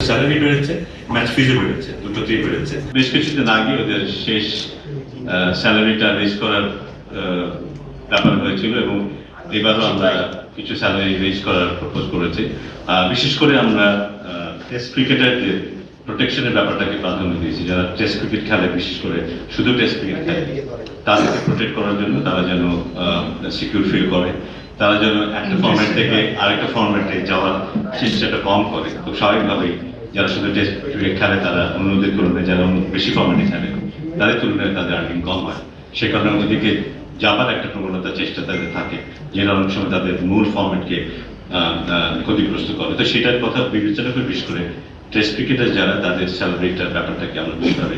Salary বেড়েছে, match ফিজও বেড়েছে, দুটোতেই বেড়েছে। বেশ কিছুদিন আগে ওদের শেষ স্যালারিটা রেজ করার ব্যাপার হয়েছিল এবং এবারও আমরা কিছু স্যালারি রেজ করার প্রপোজ করেছি। বিশেষ করে আমরা টেস্ট ক্রিকেটারদের প্রোটেকশনের ব্যাপারটাকে প্রাধান্য দিয়েছি। যারা টেস্ট ক্রিকেট খেলে, বিশেষ করে শুধু টেস্ট ক্রিকেট খেলে, তাদেরকে প্রোটেক্ট করার জন্য তারা যেন সিকিউর ফিল করে, তারা যেন একটা ফর্ম্যাট থেকে আরেকটা ফর্ম্যাটে যাওয়ার চেষ্টাটা কম করে। খুব স্বাভাবিকভাবেই যারা শুধু টেস্ট ক্রিকেট খেলে তারা অন্যদের তুলনায় যারা অন্য বেশি ফর্ম্যাটে খেলে তাদের তুলনায় তাদের আর্নিং কম হয়। সে কারণে ওদিকে যাবার একটা প্রবণতা চেষ্টা তাদের থাকে, যেটা অনেক সময় তাদের মূল ফর্ম্যাটকে ক্ষতিগ্রস্ত করে। তো সেটার কথা বিবেচনা করে বিশেষ করে টেস্ট ক্রিকেটার যারা তাদের স্যালারিটার ব্যাপারটাকে আমরা বিশেষভাবে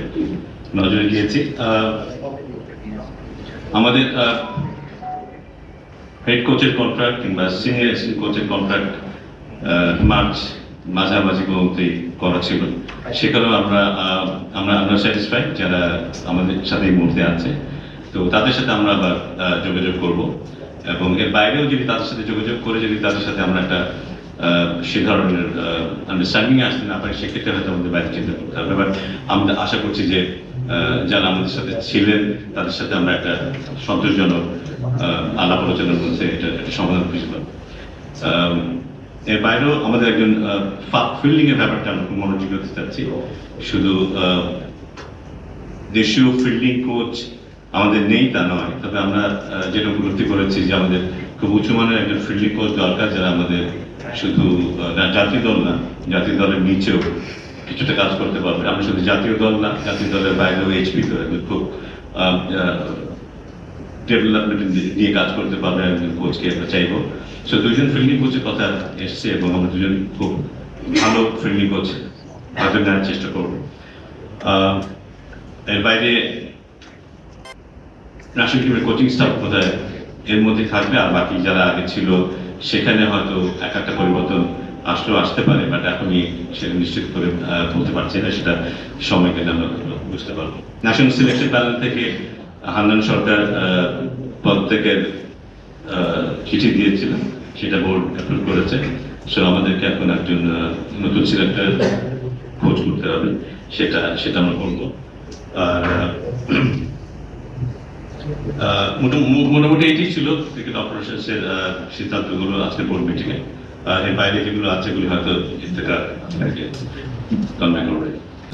নজরে দিয়েছি। আমাদের হেড কোচের কন্ট্রাক্ট কিংবা সিনিয়র কোচের কন্ট্রাক্ট মার্চ মাঝামাঝি মধ্যেই করা ছিল। সেখানেও আমরা স্যাটিসফাইড যারা আমাদের সাথে এই মুহূর্তে আছে। তো তাদের সাথে আমরা আবার যোগাযোগ করব এবং এর বাইরেও যদি তাদের সাথে যোগাযোগ করে যদি তাদের সাথে আমরা একটা সে ধরনের আন্ডারস্ট্যান্ডিং আসতে না পারি, সেক্ষেত্রে হয়তো আমাদের বাইরে চিন্তা করতে হবে। বাট আমরা আশা করছি যে যারা আমাদের সাথে ছিলেন তাদের সাথে আমরা একটা সন্তোষজনক আলাপ আলোচনার মধ্যে এটা একটা সমাধান খুঁজে পাবো। এর বাইরেও আমাদের একজন ফিল্ডিং এর ব্যাপারটা আমরা খুব মনোযোগ দিতে চাচ্ছি। শুধু দেশীয় ফিল্ডিং কোচ আমাদের নেই তা নয়, তবে আমরা যেটা উপলব্ধি করেছি যে আমাদের খুব উঁচুমানের একজন ফিল্ডিং কোচ দরকার, যারা আমাদের শুধু জাতীয় দল না, জাতীয় দলের নিচেও কিছুটা কাজ করতে পারবে। আমরা শুধু জাতীয় দল না, জাতীয় দলের বাইরেও এইচপি খুব ডেভেলপমেন্ট নিয়ে কাজ করতে পারবে একজন কোচকে আমরা চাইবো। সো দুজন ফিল্ডিং কোচের কথা এসছে এবং আমরা দুজন খুব ভালো ফিল্ডিং কোচ হয়তো নেওয়ার চেষ্টা করবো। এর বাইরে ন্যাশনাল টিমের কোচিং স্টাফ কোথায় এর মধ্যে থাকবে, আর বাকি যারা আগে ছিল সেখানে হয়তো একটা পরিবর্তন আসলেও আসতে পারে, বাট এখনই সেটা নিশ্চিত করে বলতে পারছি না, সেটা সময় গেলে আমরা বুঝতে পারবো। ন্যাশনাল সিলেকশন প্যানেল থেকে হান্নান সরকার প্রত্যেকের চিঠি দিয়েছিলেন, সেটা বোর্ড অ্যাপ্রুভ করেছে। সো আমাদেরকে এখন একজন নতুন সিলেক্টর খোঁজ করতে হবে, সেটা আমরা করবো। আর মোটামুটি এটাই ছিল ক্রিকেট অপারেশনসের সিদ্ধান্তগুলো আজকে বোর্ড মিটিংয়ে। এর বাইরে যেগুলো আছে সেগুলি হয়তো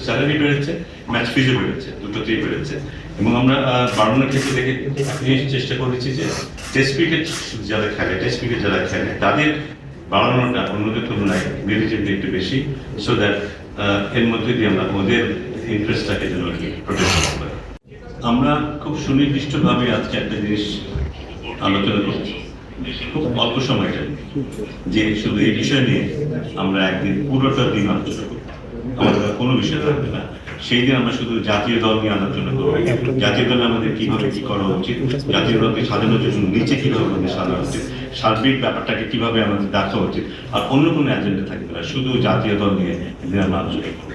স্যালারি বেড়েছে, ম্যাচ ফিজও বেড়েছে, দুটোতেই বেড়েছে। এবং আমরা বাড়ানোর ক্ষেত্রে দেখে চেষ্টা করেছি যে টেস্ট ক্রিকেট যারা খেলে তাদের বাড়ানোটা অন্যদের তুলনায় রিলেটিভলি একটু বেশি, সো দ্যাট এর মধ্যে দিয়ে আমরা ওদের ইন্টারেস্টটাকে যেন প্রোটেক্ট করতে পারি। আমরা খুব সুনির্দিষ্টভাবে আজকে একটা জিনিস আলোচনা করছি, খুব অল্প সময়টা, যে শুধু এই বিষয় নিয়ে আমরা একদিন পুরোটা দিন আলোচনা করব, আমাদের কোনো বিষয় থাকবে না। সেই দিন আমরা শুধু জাতীয় দল নিয়ে আলোচনা করবো, জাতীয় দলে আমাদের কিভাবে কি করা উচিত, জাতীয় দলকে সাজানোর জন্য নিচে কিভাবে আমাদের সাজানো উচিত, সার্বিক ব্যাপারটাকে কিভাবে আমাদের দেখা উচিত, আর অন্য কোনো এজেন্ডা থাকবে না, শুধু জাতীয় দল নিয়ে এদিন আমরা আলোচনা করবো।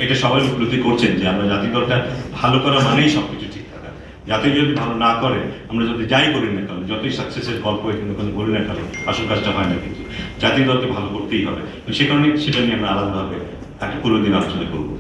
এটা সবাই উপলব্ধি করছেন যে আমরা জাতীয় দলটা ভালো করা মানেই সবকিছু ঠিক থাকা। জাতীয় যদি ভালো না করে, আমরা যদি যাই করি না কেন, যতই সাকসেসের গল্প এখানে বলি না কেন, আসল কাজটা হয় না। কিন্তু জাতীয় দলকে ভালো করতেই হবে, সে কারণে সেটা নিয়ে আমরা আলাদাভাবে একটা পুরো দিন আলোচনা করবো।